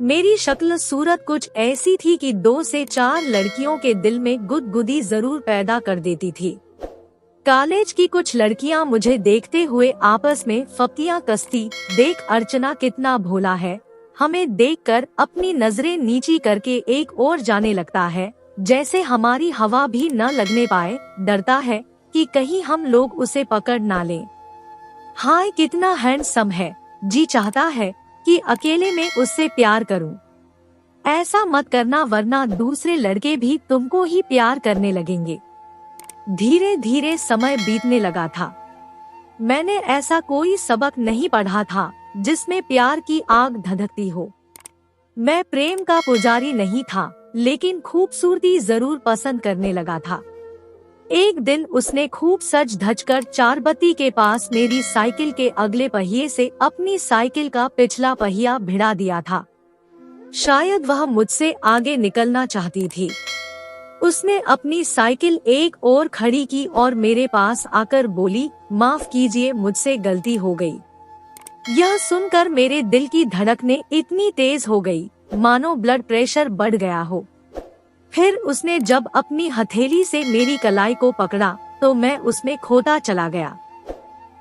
मेरी शक्ल सूरत कुछ ऐसी थी कि 2 से 4 लड़कियों के दिल में गुदगुदी जरूर पैदा कर देती थी। कॉलेज की कुछ लड़कियां मुझे देखते हुए आपस में फप्तियां कसती, देख अर्चना कितना भोला है। हमें देखकर अपनी नजरें नीची करके एक और जाने लगता है, जैसे हमारी हवा भी न लगने पाए। डरता है कि कहीं हम लोग उसे पकड़ ना लें। हाय कितना हैंडसम है, जी चाहता है कि अकेले में उससे प्यार करूं। ऐसा मत करना वरना दूसरे लड़के भी तुमको ही प्यार करने लगेंगे। धीरे धीरे समय बीतने लगा था। मैंने ऐसा कोई सबक नहीं पढ़ा था जिसमें प्यार की आग धधकती हो। मैं प्रेम का पुजारी नहीं था, लेकिन खूबसूरती जरूर पसंद करने लगा था। एक दिन उसने खूब सज धज कर चारबत्ती के पास मेरी साइकिल के अगले पहिए से अपनी साइकिल का पिछला पहिया भिड़ा दिया था। शायद वह मुझसे आगे निकलना चाहती थी। उसने अपनी साइकिल एक और खड़ी की और मेरे पास आकर बोली, माफ कीजिए, मुझसे गलती हो गई। यह सुनकर मेरे दिल की धड़कनें इतनी तेज हो गई मानो ब्लड प्रेशर बढ़ गया हो। फिर उसने जब अपनी हथेली से मेरी कलाई को पकड़ा तो मैं उसमें खोता चला गया।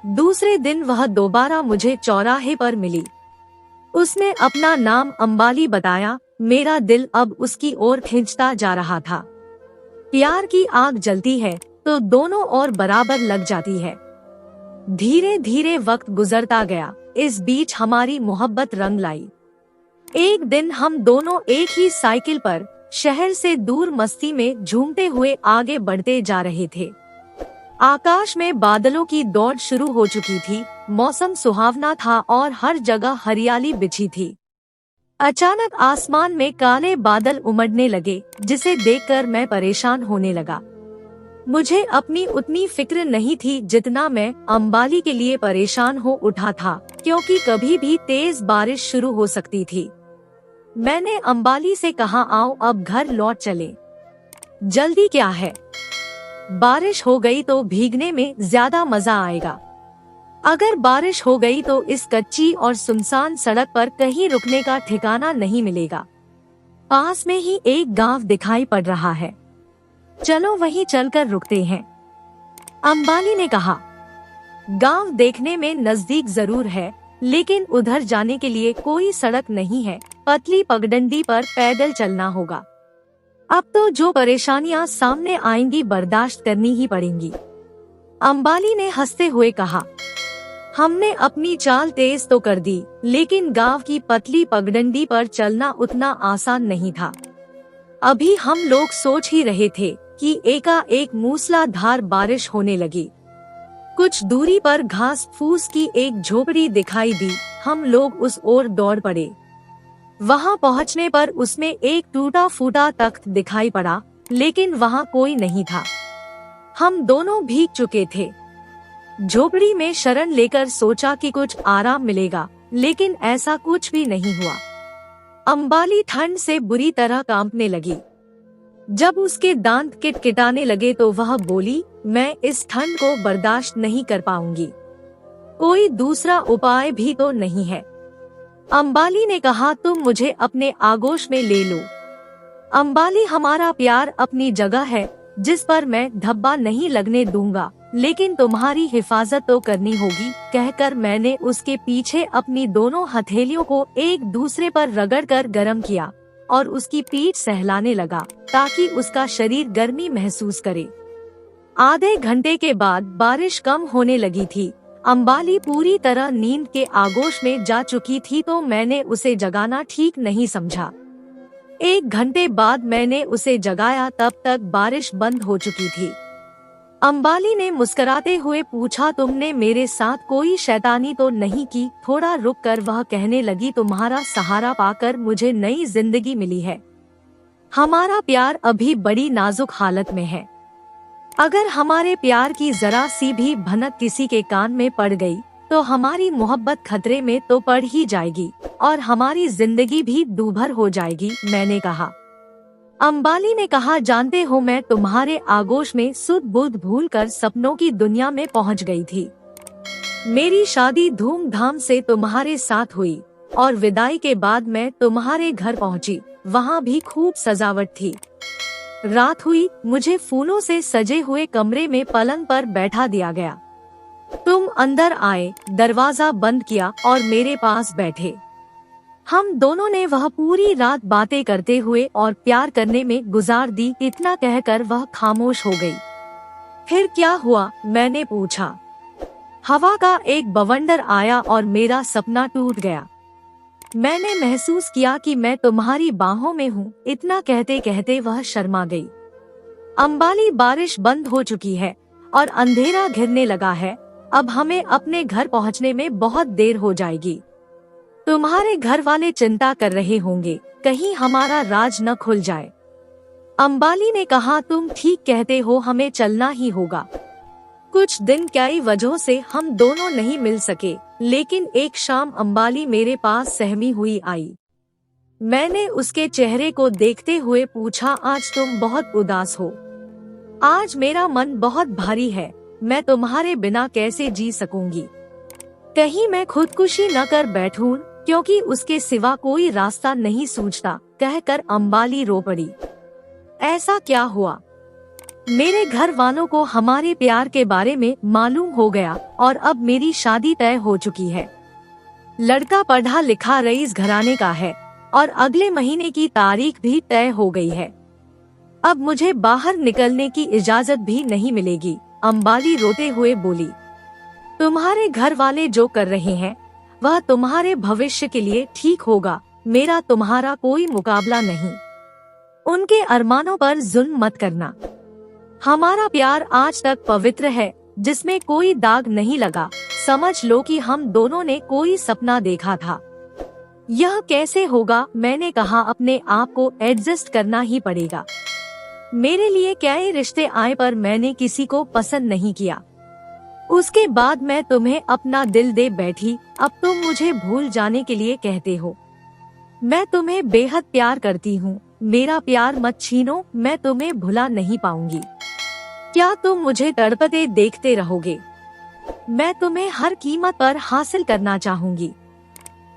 दूसरे दिन वह दोबारा मुझे चौराहे पर मिली। उसने अपना नाम अंबाली बताया। मेरा दिल अब उसकी ओर खींचता जा रहा था। प्यार की आग जलती है तो दोनों ओर बराबर लग जाती है। धीरे धीरे वक्त गुजरता गया। इस बीच हमारी मोहब्बत रंग लाई। एक दिन हम दोनों एक ही साइकिल पर शहर से दूर मस्ती में झूमते हुए आगे बढ़ते जा रहे थे। आकाश में बादलों की दौड़ शुरू हो चुकी थी। मौसम सुहावना था और हर जगह हरियाली बिछी थी। अचानक आसमान में काले बादल उमड़ने लगे, जिसे देखकर मैं परेशान होने लगा। मुझे अपनी उतनी फिक्र नहीं थी जितना मैं अंबाली के लिए परेशान हो उठा था, क्योंकि कभी भी तेज बारिश शुरू हो सकती थी। मैंने अंबाली से कहा, आओ अब घर लौट चले। जल्दी क्या है? बारिश हो गई तो भीगने में ज्यादा मजा आएगा। अगर बारिश हो गई तो इस कच्ची और सुनसान सड़क पर कहीं रुकने का ठिकाना नहीं मिलेगा। पास में ही एक गांव दिखाई पड़ रहा है, चलो वहीं चलकर रुकते हैं। अंबाली ने कहा। गांव देखने में नजदीक जरूर है, लेकिन उधर जाने के लिए कोई सड़क नहीं है। पतली पगडंडी पर पैदल चलना होगा। अब तो जो परेशानियां सामने आएंगी बर्दाश्त करनी ही पड़ेंगी। अंबाली ने हंसते हुए कहा। हमने अपनी चाल तेज तो कर दी, लेकिन गांव की पतली पगडंडी पर चलना उतना आसान नहीं था। अभी हम लोग सोच ही रहे थे कि एकाएक मूसलाधार बारिश होने लगी। कुछ दूरी पर घास फूस की एक झोपड़ी दिखाई दी। हम लोग उस ओर दौड़ पड़े। वहां पहुंचने पर उसमें एक टूटा फूटा तख्त दिखाई पड़ा, लेकिन वहां कोई नहीं था। हम दोनों भीग चुके थे। झोपड़ी में शरण लेकर सोचा कि कुछ आराम मिलेगा, लेकिन ऐसा कुछ भी नहीं हुआ। अंबाली ठंड से बुरी तरह कांपने लगी। जब उसके दांत किटकिटाने लगे तो वह बोली, मैं इस ठंड को बर्दाश्त नहीं कर पाऊंगी। कोई दूसरा उपाय भी तो नहीं है। अंबाली ने कहा, तुम मुझे अपने आगोश में ले लो। अंबाली, हमारा प्यार अपनी जगह है जिस पर मैं धब्बा नहीं लगने दूंगा, लेकिन तुम्हारी हिफाजत तो करनी होगी। कहकर मैंने उसके पीछे अपनी दोनों हथेलियों को एक दूसरे पर रगड़कर गर्म किया और उसकी पीठ सहलाने लगा ताकि उसका शरीर गर्मी महसूस करे। आधे घंटे के बाद बारिश कम होने लगी थी। अंबाली पूरी तरह नींद के आगोश में जा चुकी थी, तो मैंने उसे जगाना ठीक नहीं समझा। 1 घंटे बाद मैंने उसे जगाया, तब तक बारिश बंद हो चुकी थी। अंबाली ने मुस्कुराते हुए पूछा, तुमने मेरे साथ कोई शैतानी तो नहीं की? थोड़ा रुककर वह कहने लगी, तुम्हारा सहारा पाकर मुझे नई जिंदगी मिली है। हमारा प्यार अभी बड़ी नाजुक हालत में है। अगर हमारे प्यार की जरा सी भी भनक किसी के कान में पड़ गई तो हमारी मोहब्बत खतरे में तो पड़ ही जाएगी और हमारी जिंदगी भी दूभर हो जाएगी। मैंने कहा। अंबाली ने कहा, जानते हो, मैं तुम्हारे आगोश में सुध बुध भूलकर सपनों की दुनिया में पहुंच गई थी। मेरी शादी धूमधाम से तुम्हारे साथ हुई। और विदाई के बाद मैं तुम्हारे घर पहुंची। वहाँ भी खूब सजावट थी। रात हुई, मुझे फूलों से सजे हुए कमरे में पलंग पर बैठा दिया गया। तुम अंदर आए, दरवाजा बंद किया और मेरे पास बैठे। हम दोनों ने वह पूरी रात बातें करते हुए और प्यार करने में गुजार दी। इतना कहकर वह खामोश हो गई। फिर क्या हुआ, मैंने पूछा। हवा का एक बवंडर आया और मेरा सपना टूट गया। मैंने महसूस किया कि मैं तुम्हारी बाहों में हूँ। इतना कहते कहते वह शर्मा गई। अंबाली, बारिश बंद हो चुकी है और अंधेरा घिरने लगा है। अब हमें अपने घर पहुँचने में बहुत देर हो जाएगी। तुम्हारे घर वाले चिंता कर रहे होंगे, कहीं हमारा राज न खुल जाए। अंबाली ने कहा, तुम ठीक कहते हो, हमें चलना ही होगा। कुछ दिन कई वजहों से हम दोनों नहीं मिल सके, लेकिन एक शाम अंबाली मेरे पास सहमी हुई आई। मैंने उसके चेहरे को देखते हुए पूछा, आज तुम बहुत उदास हो। आज मेरा मन बहुत भारी है। मैं तुम्हारे बिना कैसे जी सकूंगी। कहीं मैं खुदकुशी न कर बैठूं, क्योंकि उसके सिवा कोई रास्ता नहीं सूझता, कहकर अंबाली रो पड़ी। ऐसा क्या हुआ? मेरे घर वालों को हमारे प्यार के बारे में मालूम हो गया और अब मेरी शादी तय हो चुकी है। लड़का पढ़ा लिखा रईस घराने का है और अगले महीने की तारीख भी तय हो गई है। अब मुझे बाहर निकलने की इजाजत भी नहीं मिलेगी। अंबाली रोते हुए बोली, तुम्हारे घर वाले जो कर रहे हैं वह तुम्हारे भविष्य के लिए ठीक होगा। मेरा तुम्हारा कोई मुकाबला नहीं। उनके अरमानों पर जुल्म मत करना। हमारा प्यार आज तक पवित्र है, जिसमें कोई दाग नहीं लगा। समझ लो कि हम दोनों ने कोई सपना देखा था। यह कैसे होगा? मैंने कहा, अपने आप को एडजस्ट करना ही पड़ेगा। मेरे लिए कई रिश्ते आए पर मैंने किसी को पसंद नहीं किया। उसके बाद मैं तुम्हें अपना दिल दे बैठी। अब तुम मुझे भूल जाने के लिए कहते हो। मैं तुम्हें बेहद प्यार करती हूँ। मेरा प्यार मत छीनो, मैं तुम्हें भुला नहीं पाऊंगी। क्या तुम मुझे तड़पते देखते रहोगे? मैं तुम्हें हर कीमत पर हासिल करना चाहूंगी।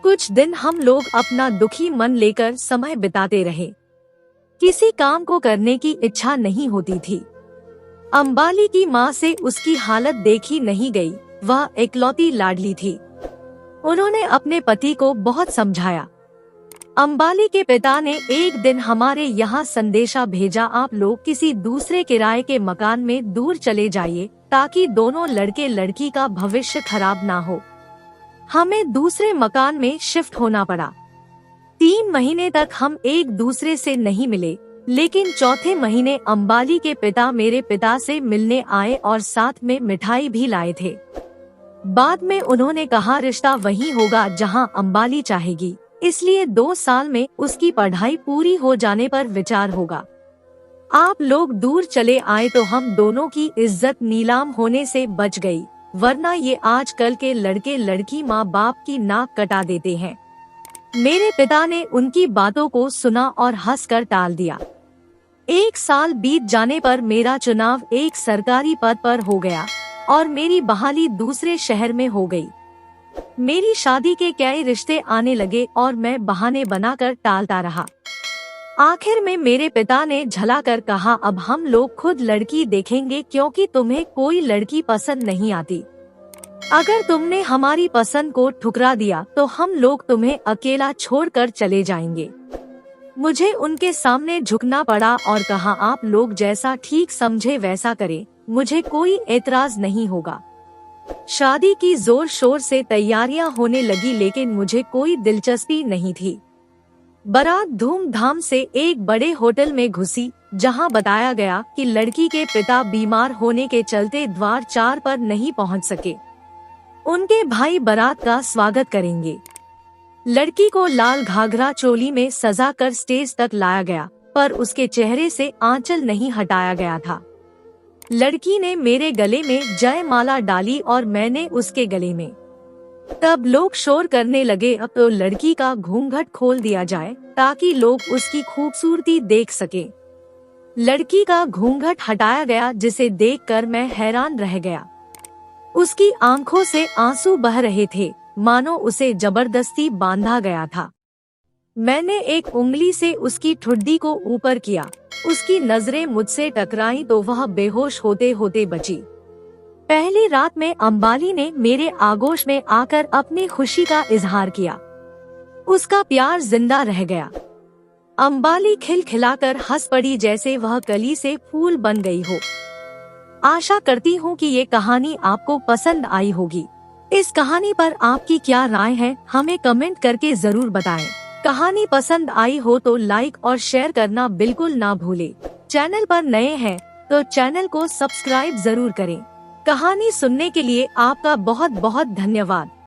कुछ दिन हम लोग अपना दुखी मन लेकर समय बिताते रहे। किसी काम को करने की इच्छा नहीं होती थी। अंबाली की माँ से उसकी हालत देखी नहीं गई। वह इकलौती लाडली थी। उन्होंने अपने पति को बहुत समझाया। अंबाली के पिता ने एक दिन हमारे यहाँ संदेशा भेजा, आप लोग किसी दूसरे किराए के मकान में दूर चले जाइए, ताकि दोनों लड़के लड़की का भविष्य खराब ना हो। हमें दूसरे मकान में शिफ्ट होना पड़ा। 3 महीने तक हम एक दूसरे से नहीं मिले, लेकिन चौथे महीने अंबाली के पिता मेरे पिता से मिलने आए और साथ में मिठाई भी लाए थे। बाद में उन्होंने कहा, रिश्ता वही होगा जहां अंबाली चाहेगी, इसलिए 2 साल में उसकी पढ़ाई पूरी हो जाने पर विचार होगा। आप लोग दूर चले आए तो हम दोनों की इज्जत नीलाम होने से बच गई, वरना ये आजकल के लड़के लड़की माँ बाप की नाक कटा देते हैं। मेरे पिता ने उनकी बातों को सुना और हंसकर टाल दिया। 1 साल बीत जाने पर मेरा चुनाव एक सरकारी पद पर हो गया और मेरी बहाली दूसरे शहर में हो गई। मेरी शादी के कई रिश्ते आने लगे और मैं बहाने बनाकर टालता रहा। आखिर में मेरे पिता ने झला कर कहा, अब हम लोग खुद लड़की देखेंगे, क्योंकि तुम्हें कोई लड़की पसंद नहीं आती। अगर तुमने हमारी पसंद को ठुकरा दिया तो हम लोग तुम्हें अकेला छोड़कर चले जाएंगे। मुझे उनके सामने झुकना पड़ा और कहा, आप लोग जैसा ठीक समझे वैसा करें, मुझे कोई एतराज नहीं होगा। शादी की जोर शोर से तैयारियां होने लगी, लेकिन मुझे कोई दिलचस्पी नहीं थी। बारात धूमधाम से एक बड़े होटल में घुसी, जहां बताया गया कि लड़की के पिता बीमार होने के चलते द्वार 4 पर नहीं पहुंच सके। उनके भाई बारात का स्वागत करेंगे। लड़की को लाल घाघरा चोली में सजा कर स्टेज तक लाया गया, पर उसके चेहरे से आंचल नहीं हटाया गया था। लड़की ने मेरे गले में जयमाला डाली और मैंने उसके गले में। तब लोग शोर करने लगे, अब तो लड़की का घूंघट खोल दिया जाए ताकि लोग उसकी खूबसूरती देख सके। लड़की का घूंघट हटाया गया, जिसे देखकर मैं हैरान रह गया। उसकी आंखों से आंसू बह रहे थे। मानो उसे जबरदस्ती बांधा गया था। मैंने एक उंगली से उसकी ठुड्डी को ऊपर किया। उसकी नजरें मुझसे टकराईं तो वह बेहोश होते होते बची। पहली रात में अंबाली ने मेरे आगोश में आकर अपनी खुशी का इजहार किया। उसका प्यार जिंदा रह गया। अंबाली खिलखिलाकर हंस पड़ी जैसे वह कली से फूल बन गई हो। आशा करती हूँ कि ये कहानी आपको पसंद आई होगी। इस कहानी पर आपकी क्या राय है, हमें कमेंट करके जरूर बताएं। कहानी पसंद आई हो तो लाइक और शेयर करना बिल्कुल ना भूलें। चैनल पर नए हैं तो चैनल को सब्सक्राइब जरूर करें। कहानी सुनने के लिए आपका बहुत बहुत धन्यवाद।